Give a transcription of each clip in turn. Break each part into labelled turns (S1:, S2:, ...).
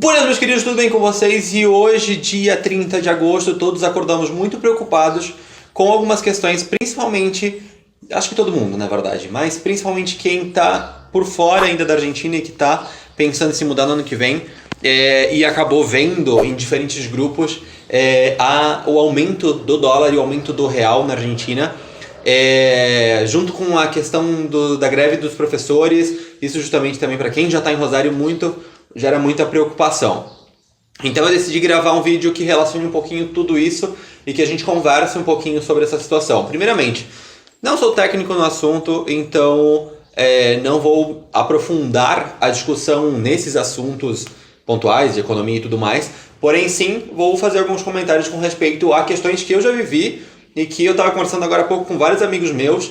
S1: Buenas, meus queridos, tudo bem com vocês? E hoje, dia 30 de agosto, todos acordamos muito preocupados com algumas questões, principalmente, acho que todo mundo, na verdade, mas principalmente quem está por fora ainda da Argentina e que está pensando em se mudar no ano que vem e acabou vendo em diferentes grupos o aumento do dólar e o aumento do real na Argentina. Junto com a questão da greve dos professores, isso justamente também para quem já está em Rosário gera muita preocupação. Então eu decidi gravar um vídeo que relacione um pouquinho tudo isso e que a gente converse um pouquinho sobre essa situação. Primeiramente, não sou técnico no assunto, então não vou aprofundar a discussão nesses assuntos pontuais de economia e tudo mais, porém sim vou fazer alguns comentários com respeito a questões que eu já vivi e que eu estava conversando agora há pouco com vários amigos meus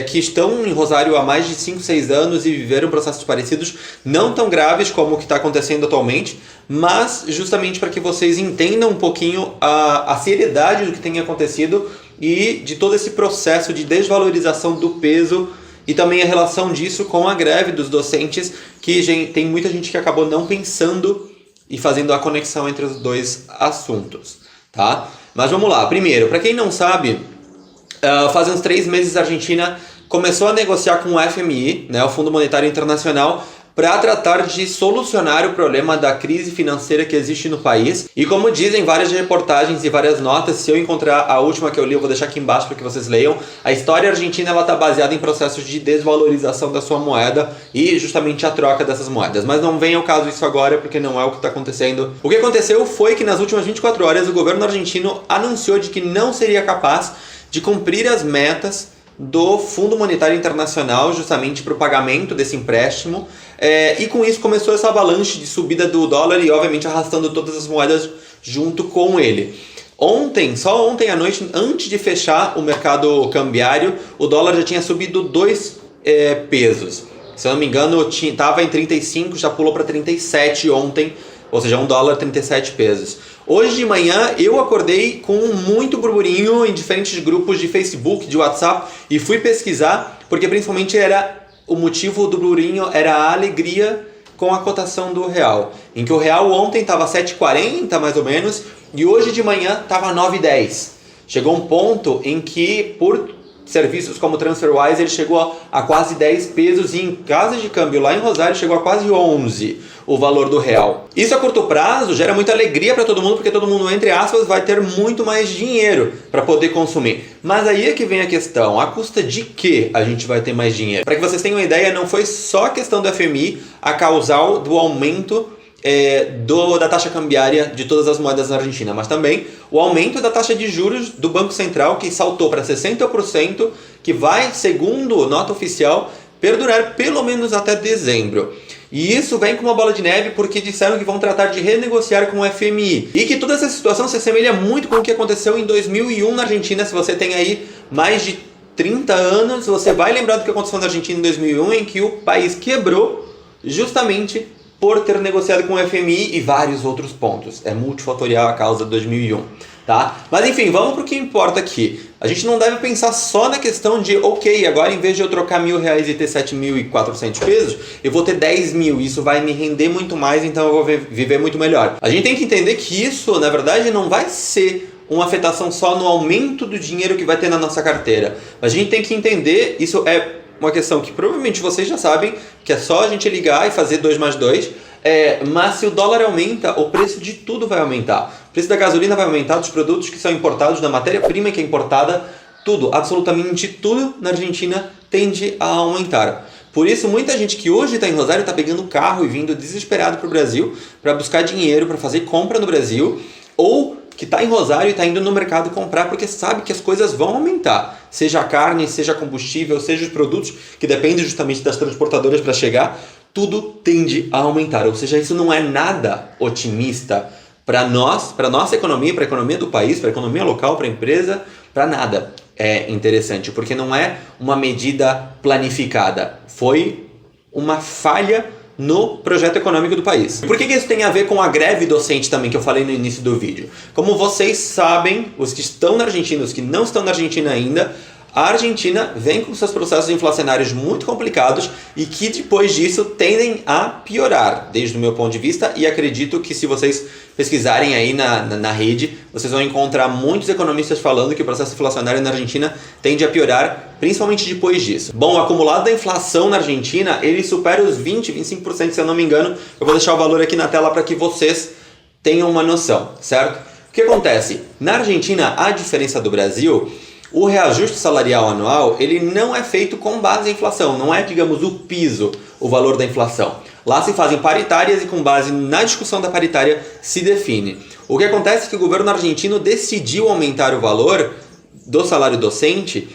S1: que estão em Rosário há mais de 5, 6 anos e viveram processos parecidos, não tão graves como o que está acontecendo atualmente, mas justamente para que vocês entendam um pouquinho a seriedade do que tem acontecido e de todo esse processo de desvalorização do peso e também a relação disso com a greve dos docentes, que tem muita gente que acabou não pensando e fazendo a conexão entre os dois assuntos, tá? Mas vamos lá. Primeiro, para quem não sabe, faz uns 3 meses a Argentina começou a negociar com o FMI, né, o Fundo Monetário Internacional, para tratar de solucionar o problema da crise financeira que existe no país. E como dizem várias reportagens e várias notas, se eu encontrar a última que eu li, eu vou deixar aqui embaixo para que vocês leiam, a história argentina está baseada em processos de desvalorização da sua moeda e justamente a troca dessas moedas. Mas não vem ao caso isso agora, porque não é o que está acontecendo. O que aconteceu foi que nas últimas 24 horas o governo argentino anunciou de que não seria capaz de cumprir as metas do Fundo Monetário Internacional justamente para o pagamento desse empréstimo, e com isso começou essa avalanche de subida do dólar e obviamente arrastando todas as moedas junto com ele. Só ontem à noite, antes de fechar o mercado cambiário, o dólar já tinha subido 2 pesos. Se eu não me engano, estava em 35, já pulou para 37 ontem, ou seja, $1, 37 pesos. Hoje de manhã eu acordei com muito burburinho em diferentes grupos de Facebook, de WhatsApp, e fui pesquisar, porque principalmente o motivo do burburinho era a alegria com a cotação do real, em que o real ontem estava 7,40 mais ou menos, e hoje de manhã estava 9,10. Chegou um ponto em que, por serviços como TransferWise, ele chegou a quase 10 pesos, e em casas de câmbio lá em Rosário chegou a quase 11 o valor do real. Isso a curto prazo gera muita alegria para todo mundo, porque todo mundo, entre aspas, vai ter muito mais dinheiro para poder consumir. Mas aí é que vem a questão, a custa de que a gente vai ter mais dinheiro? Para que vocês tenham uma ideia, não foi só a questão do FMI a causal do aumento da taxa cambiária de todas as moedas na Argentina, mas também o aumento da taxa de juros do Banco Central, que saltou para 60%, que vai, segundo nota oficial, perdurar pelo menos até dezembro. E isso vem com uma bola de neve porque disseram que vão tratar de renegociar com o FMI. E que toda essa situação se assemelha muito com o que aconteceu em 2001 na Argentina. Se você tem aí mais de 30 anos, você vai lembrar do que aconteceu na Argentina em 2001, em que o país quebrou justamente por ter negociado com o FMI e vários outros pontos. É multifatorial a causa de 2001, tá? Mas enfim, vamos para o que importa aqui. A gente não deve pensar só na questão de, ok, agora em vez de eu trocar R$1.000 e ter 7.400 pesos, eu vou ter 10 mil, isso vai me render muito mais, então eu vou viver muito melhor. A gente tem que entender que isso, na verdade, não vai ser uma afetação só no aumento do dinheiro que vai ter na nossa carteira. A gente tem que entender, isso é uma questão que provavelmente vocês já sabem, que é só a gente ligar e fazer 2 mais 2, mas se o dólar aumenta, o preço de tudo vai aumentar. O preço da gasolina vai aumentar, dos produtos que são importados, da matéria-prima que é importada, tudo, absolutamente tudo na Argentina tende a aumentar. Por isso, muita gente que hoje está em Rosário está pegando o carro e vindo desesperado para o Brasil para buscar dinheiro, para fazer compra no Brasil, ou que está em Rosário e está indo no mercado comprar porque sabe que as coisas vão aumentar. Seja a carne, seja combustível, seja os produtos que dependem justamente das transportadoras para chegar, tudo tende a aumentar. Ou seja, isso não é nada otimista para nós, para a nossa economia, para a economia do país, para a economia local, para a empresa, para nada. É interessante, porque não é uma medida planificada. Foi uma falha no projeto econômico do país. Por que isso tem a ver com a greve docente também, que eu falei no início do vídeo? Como vocês sabem, os que estão na Argentina, os que não estão na Argentina ainda, a Argentina vem com seus processos inflacionários muito complicados e que depois disso tendem a piorar, desde o meu ponto de vista, e acredito que se vocês pesquisarem aí na rede, vocês vão encontrar muitos economistas falando que o processo inflacionário na Argentina tende a piorar, principalmente depois disso. Bom, o acumulado da inflação na Argentina, ele supera os 25%, se eu não me engano. Eu vou deixar o valor aqui na tela para que vocês tenham uma noção, certo? O que acontece? Na Argentina, a diferença do Brasil, o reajuste salarial anual, ele não é feito com base em inflação, não é, digamos, o piso, o valor da inflação. Lá se fazem paritárias e com base na discussão da paritária se define. O que acontece é que o governo argentino decidiu aumentar o valor do salário docente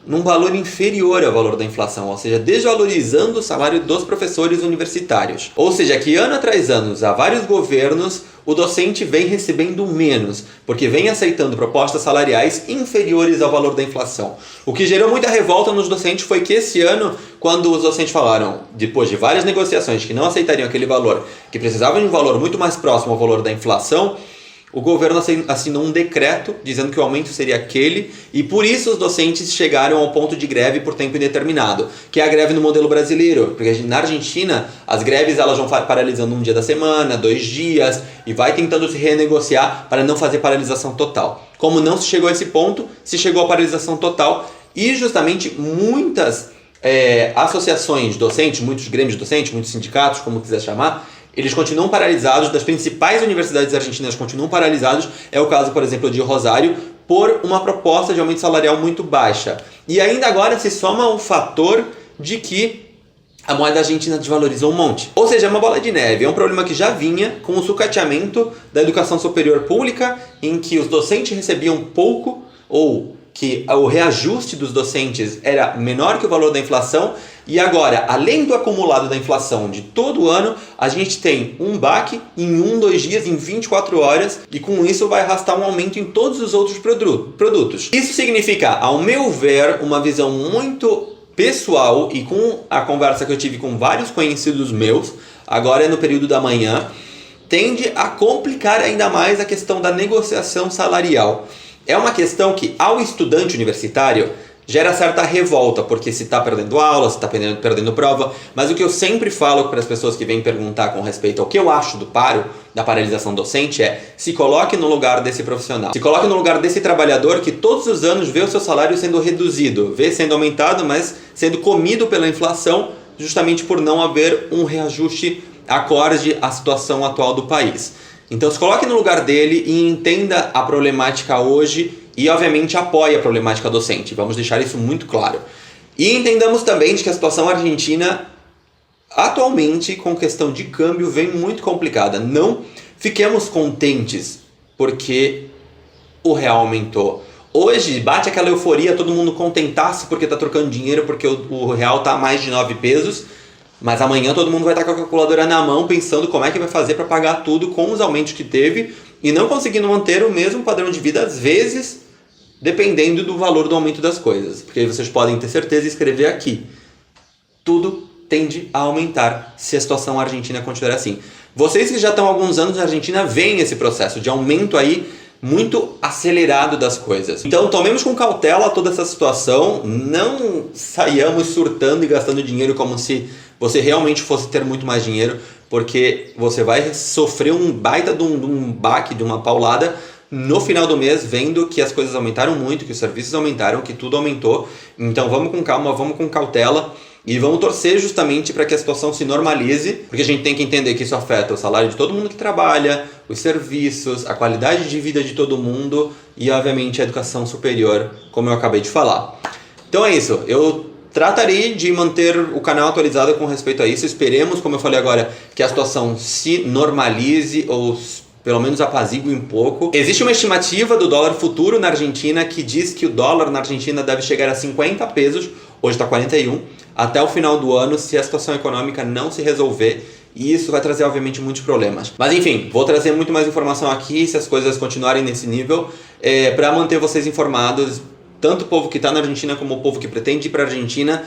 S1: num valor inferior ao valor da inflação, ou seja, desvalorizando o salário dos professores universitários. Ou seja, que ano atrás ano, há vários governos, o docente vem recebendo menos, porque vem aceitando propostas salariais inferiores ao valor da inflação. O que gerou muita revolta nos docentes foi que esse ano, quando os docentes falaram, depois de várias negociações, que não aceitariam aquele valor, que precisavam de um valor muito mais próximo ao valor da inflação, o governo assinou um decreto dizendo que o aumento seria aquele, e por isso os docentes chegaram ao ponto de greve por tempo indeterminado, que é a greve no modelo brasileiro, porque na Argentina as greves elas vão paralisando um dia da semana, 2 dias, e vai tentando se renegociar para não fazer paralisação total. Como não se chegou a esse ponto, se chegou à paralisação total, e justamente muitas associações docentes, muitos grêmios docentes, muitos sindicatos, como quiser chamar, eles continuam paralisados, das principais universidades argentinas continuam paralisados. É o caso, por exemplo, de Rosário, por uma proposta de aumento salarial muito baixa. E ainda agora se soma o fator de que a moeda argentina desvalorizou um monte. Ou seja, é uma bola de neve, é um problema que já vinha com o sucateamento da educação superior pública, em que os docentes recebiam pouco, ou que o reajuste dos docentes era menor que o valor da inflação, e agora, além do acumulado da inflação de todo o ano, a gente tem um baque em 2 dias, em 24 horas, e com isso vai arrastar um aumento em todos os outros produtos. Isso significa, ao meu ver, uma visão muito pessoal, e com a conversa que eu tive com vários conhecidos meus, agora é no período da manhã, tende a complicar ainda mais a questão da negociação salarial. É uma questão que, ao estudante universitário, gera certa revolta, porque se está perdendo aula, se está perdendo prova, mas o que eu sempre falo para as pessoas que vêm perguntar com respeito ao que eu acho do paro, da paralisação docente, é: se coloque no lugar desse profissional, se coloque no lugar desse trabalhador que todos os anos vê o seu salário sendo reduzido, vê sendo aumentado, mas sendo comido pela inflação, justamente por não haver um reajuste acorde à situação atual do país. Então se coloque no lugar dele e entenda a problemática hoje e obviamente apoie a problemática docente. Vamos deixar isso muito claro. E entendamos também de que a situação argentina atualmente com questão de câmbio vem muito complicada. Não fiquemos contentes porque o real aumentou. Hoje bate aquela euforia, todo mundo contentasse porque está trocando dinheiro, porque o real está a mais de 9 pesos. Mas amanhã todo mundo vai estar com a calculadora na mão pensando como é que vai fazer para pagar tudo com os aumentos que teve e não conseguindo manter o mesmo padrão de vida, às vezes, dependendo do valor do aumento das coisas. Porque vocês podem ter certeza e escrever aqui: tudo tende a aumentar se a situação argentina continuar assim. Vocês que já estão há alguns anos na Argentina veem esse processo de aumento aí muito acelerado das coisas. Então tomemos com cautela toda essa situação, não saiamos surtando e gastando dinheiro como se você realmente fosse ter muito mais dinheiro, porque você vai sofrer um baita de um baque, de uma paulada no final do mês, vendo que as coisas aumentaram muito, que os serviços aumentaram, que tudo aumentou. Então vamos com calma, vamos com cautela e vamos torcer justamente para que a situação se normalize, porque a gente tem que entender que isso afeta o salário de todo mundo que trabalha, os serviços, a qualidade de vida de todo mundo e obviamente a educação superior, como eu acabei de falar. Então é isso, eu tratarei de manter o canal atualizado com respeito a isso. Esperemos, como eu falei agora, que a situação se normalize ou pelo menos apazigue um pouco. Existe uma estimativa do dólar futuro na Argentina que diz que o dólar na Argentina deve chegar a 50 pesos, hoje está 41, até o final do ano, se a situação econômica não se resolver. E isso vai trazer, obviamente, muitos problemas. Mas enfim, vou trazer muito mais informação aqui, se as coisas continuarem nesse nível, para manter vocês informados, tanto o povo que está na Argentina como o povo que pretende ir para a Argentina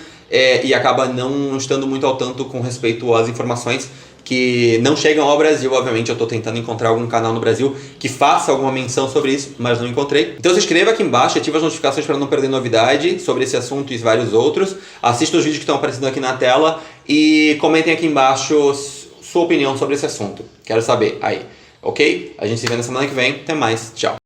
S1: e acaba não estando muito ao tanto com respeito às informações que não chegam ao Brasil. Obviamente eu estou tentando encontrar algum canal no Brasil que faça alguma menção sobre isso, mas não encontrei. Então se inscreva aqui embaixo, ativa as notificações para não perder novidade sobre esse assunto e vários outros. Assista os vídeos que estão aparecendo aqui na tela e comentem aqui embaixo sua opinião sobre esse assunto. Quero saber aí, ok? A gente se vê na semana que vem. Até mais, tchau!